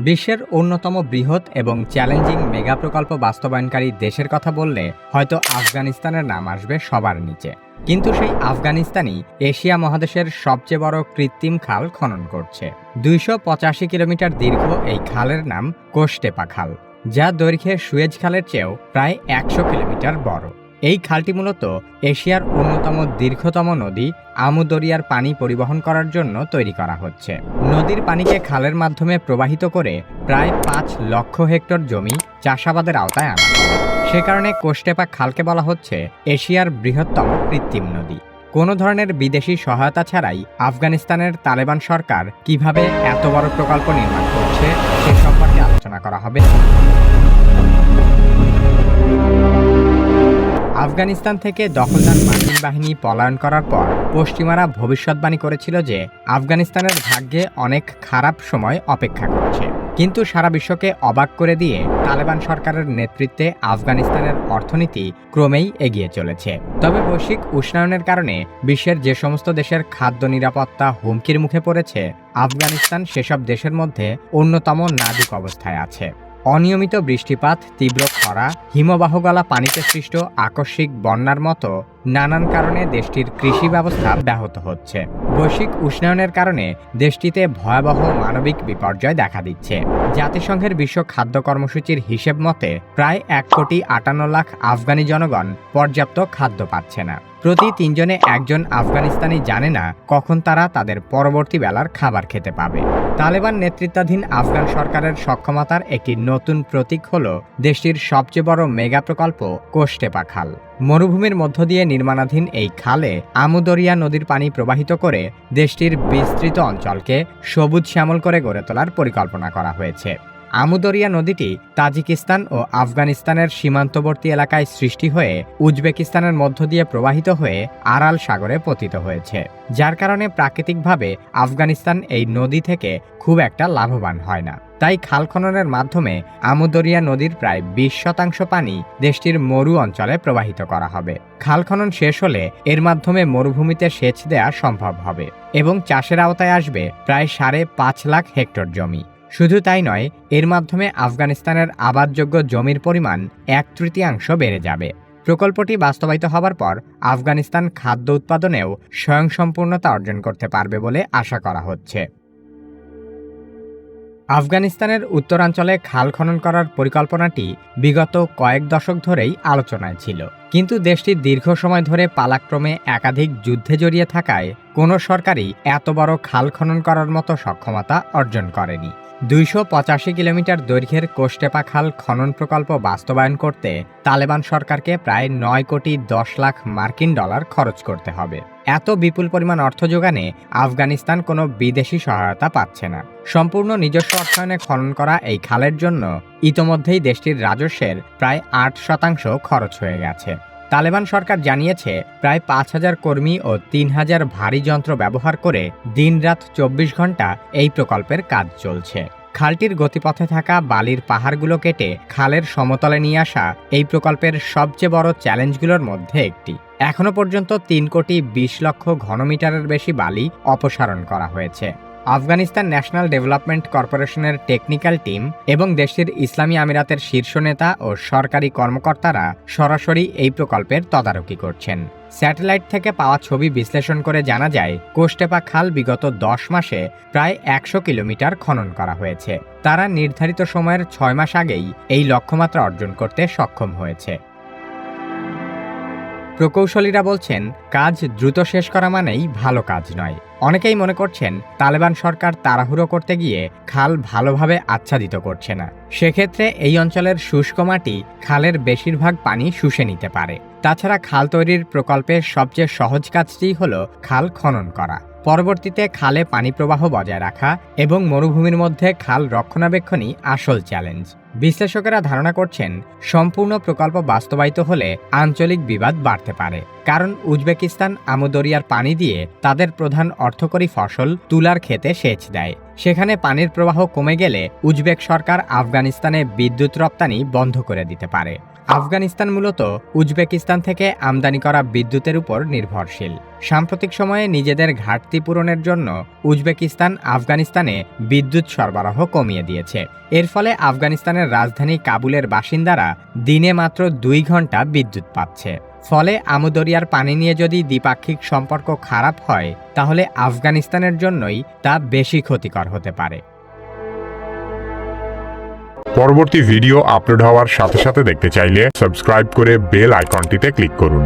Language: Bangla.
বিশ্বের অন্যতম বৃহৎ এবং চ্যালেঞ্জিং মেগা প্রকল্প বাস্তবায়নকারী দেশের কথা বললে হয়তো আফগানিস্তানের নাম আসবে সবার নিচে। কিন্তু সেই আফগানিস্তানই এশিয়া মহাদেশের সবচেয়ে বড় কৃত্রিম খাল খনন করছে। ২৮৫ কিলোমিটার দীর্ঘ এই খালের নাম কোষটেপা খাল, যা দৈর্ঘ্যে সুয়েজ খালের চেয়েও প্রায় ১০০ কিলোমিটার বড়। এই খালটি মূলত এশিয়ার অন্যতম দীর্ঘতম নদী আমু দরিয়ার পানি পরিবহন করার জন্য তৈরি করা হচ্ছে। নদীর পানিকে খালের মাধ্যমে প্রবাহিত করে প্রায় ৫ লক্ষ হেক্টর জমি চাষাবাদের আওতায় আনা হবে। সে কারণে কোষটেপা খালকে বলা হচ্ছে এশিয়ার বৃহত্তম কৃত্রিম নদী। কোনো ধরনের বিদেশি সহায়তা ছাড়াই আফগানিস্তানের তালেবান সরকার কিভাবে এত বড় প্রকল্প নির্মাণ করছে সে সম্পর্কে আলোচনা করা হবে। আফগানিস্তান থেকে দখলদার মার্কিন বাহিনী পলায়ন করার পর পশ্চিমারা ভবিষ্যৎবাণী করেছিল যে আফগানিস্তানের ভাগ্যে অনেক খারাপ সময় অপেক্ষা করছে। কিন্তু সারা বিশ্বকে অবাক করে দিয়ে তালেবান সরকারের নেতৃত্বে আফগানিস্তানের অর্থনীতি ক্রমেই এগিয়ে চলেছে। তবে বৈশ্বিক উষ্ণায়নের কারণে বিশ্বের যে সমস্ত দেশের খাদ্য নিরাপত্তা হুমকির মুখে পড়েছে, আফগানিস্তান সেসব দেশের মধ্যে অন্যতম নাজুক অবস্থায় আছে। অনিয়মিত বৃষ্টিপাত, তীব্র খরা, হিমবাহ গলা পানিতে সৃষ্ট আকস্মিক বন্যার মতো নানান কারণে দেশটির কৃষি ব্যবস্থা ব্যাহত হচ্ছে। বৈশ্বিক উষ্ণায়নের কারণে দেশটিতে ভয়াবহ মানবিক বিপর্যয় দেখা দিচ্ছে। জাতিসংঘের বিশ্ব খাদ্য কর্মসূচির হিসেব মতে প্রায় ১,৫৮,০০,০০০ আফগানি জনগণ পর্যাপ্ত খাদ্য পাচ্ছে না। প্রতি ৩ জনে একজন আফগানিস্তানি জানে না কখন তারা তাদের পরবর্তী বেলার খাবার খেতে পাবে। তালেবান নেতৃত্বাধীন আফগান সরকারের সক্ষমতার একটি নতুন প্রতীক হল দেশটির সবচেয়ে বড় মেগা প্রকল্প কোষটেপা খাল। মরুভূমির মধ্য দিয়ে নির্মাণাধীন এই খালে আমু দরিয়া নদীর পানি প্রবাহিত করে দেশটির বিস্তৃত অঞ্চলকে সবুজ শ্যামল করে গড়ে তোলার পরিকল্পনা করা হয়েছে। আমু দরিয়া নদীটি তাজিকিস্তান ও আফগানিস্তানের সীমান্তবর্তী এলাকায় সৃষ্টি হয়ে উজবেকিস্তানের মধ্য দিয়ে প্রবাহিত হয়ে আরাল সাগরে পতিত হয়েছে, যার কারণে প্রাকৃতিকভাবে আফগানিস্তান এই নদী থেকে খুব একটা লাভবান হয় না। তাই খাল খননের মাধ্যমে আমু দরিয়া নদীর প্রায় ২০% পানি দেশটির মরু অঞ্চলে প্রবাহিত করা হবে। খাল খনন শেষ হলে এর মাধ্যমে মরুভূমিতে সেচ দেয়া সম্ভব হবে এবং চাষের আওতায় আসবে প্রায় ৫.৫ লাখ হেক্টর জমি। শুধু তাই নয়, এর মাধ্যমে আফগানিস্তানের আবাদযোগ্য জমির পরিমাণ ১/৩ বেড়ে যাবে। প্রকল্পটি বাস্তবায়িত হবার পর আফগানিস্তান খাদ্য উৎপাদনেও স্বয়ংসম্পূর্ণতা অর্জন করতে পারবে বলে আশা করা হচ্ছে। আফগানিস্তানের উত্তরাঞ্চলে খাল খনন করার পরিকল্পনাটি বিগত কয়েক দশক ধরেই আলোচনায় ছিল, কিন্তু দেশটি দীর্ঘ সময় ধরে পালাক্রমে একাধিক যুদ্ধে জড়িয়ে থাকায় কোনো সরকারই এত বড় খাল খনন করার মতো সক্ষমতা অর্জন করেনি। ২৮৫ কিলোমিটার দৈর্ঘ্যের কোষটেপা খাল খনন প্রকল্প বাস্তবায়ন করতে তালেবান সরকারকে প্রায় ৯,১০,০০,০০০ মার্কিন ডলার খরচ করতে হবে। এত বিপুল পরিমাণ অর্থ যোগানে আফগানিস্তান কোনো বিদেশি সহায়তা পাচ্ছে না। সম্পূর্ণ নিজস্ব অর্থায়নে খনন করা এই খালের জন্য ইতোমধ্যেই দেশটির রাজস্বের প্রায় ৮% খরচ হয়ে গেছে। তালেবান সরকার জানিয়েছে প্রায় ৫,০০০ কর্মী ও ৩,০০০ ভারী যন্ত্র ব্যবহার করে দিনরাত ২৪ ঘন্টা এই প্রকল্পের কাজ চলছে। খালটির গতিপথে থাকা বালির পাহাড়গুলো কেটে খালের সমতলে নিয়ে আসা এই প্রকল্পের সবচেয়ে বড় চ্যালেঞ্জগুলোর মধ্যে একটি। এখনো পর্যন্ত ৩,২০,০০,০০০ ঘনমিটারের বেশি বালি অপসারণ করা হয়েছে। আফগানিস্তান ন্যাশনাল ডেভেলপমেন্ট কর্পোরেশনের টেকনিক্যাল টিম এবং দেশটির ইসলামী আমিরাতের শীর্ষ নেতা ও সরকারি কর্মকর্তারা সরাসরি এই প্রকল্পের তদারকি করছেন। স্যাটেলাইট থেকে পাওয়া ছবি বিশ্লেষণ করে জানা যায়, কোষটেপা খাল বিগত ১০ মাসে প্রায় ১০০ কিলোমিটার খনন করা হয়েছে। তারা নির্ধারিত সময়ের ৬ মাস আগেই এই লক্ষ্যমাত্রা অর্জন করতে সক্ষম হয়েছে। প্রকৌশলীরা বলছেন, কাজ দ্রুত শেষ করা মানেই ভালো কাজ নয়। অনেকেই মনে করছেন তালেবান সরকার তাড়াহুড়ো করতে গিয়ে খাল ভালোভাবে আচ্ছাদিত করছে না। সেক্ষেত্রে এই অঞ্চলের শুষ্ক মাটি খালের বেশিরভাগ পানি শুষে নিতে পারে। তাছাড়া খাল তৈরির প্রকল্পের সবচেয়ে সহজ কাজটি হল খাল খনন করা। পরবর্তীতে খালে পানি প্রবাহ বজায় রাখা এবং মরুভূমির মধ্যে খাল রক্ষণাবেক্ষণই আসল চ্যালেঞ্জ। বিশ্লেষকেরা ধারণা করছেন, সম্পূর্ণ প্রকল্প বাস্তবায়িত হলে আঞ্চলিক বিবাদ বাড়তে পারে, কারণ উজবেকিস্তান আমু দরিয়ার পানি দিয়ে তাদের প্রধান অর্থকরী ফসল তুলার ক্ষেতে সেচ দেয়। সেখানে পানির প্রবাহ কমে গেলে উজবেক সরকার আফগানিস্তানে বিদ্যুৎ রপ্তানি বন্ধ করে দিতে পারে। আফগানিস্তান মূলত উজবেকিস্তান থেকে আমদানি করা বিদ্যুতের উপর নির্ভরশীল। সাম্প্রতিক সময়ে নিজেদের ঘাটতি পূরণের জন্য উজবেকিস্তান আফগানিস্তানে বিদ্যুৎ সরবরাহ কমিয়ে দিয়েছে। এর ফলে আফগানিস্তানের রাজধানী কাবুলের বাসিন্দারা দিনে মাত্র 2 ঘন্টা বিদ্যুৎ পাচ্ছে। ফলে আমুদরিয়ার পানি নিয়ে যদি দ্বিপাক্ষিক সম্পর্ক খারাপ হয়, তাহলে আফগানিস্তানের জন্যই তা বেশি ক্ষতিকর হতে পারে। পরবর্তী ভিডিও আপলোড হওয়ার সাথে সাথে দেখতে চাইলে সাবস্ক্রাইব করে বেল আইকনটিতে ক্লিক করুন।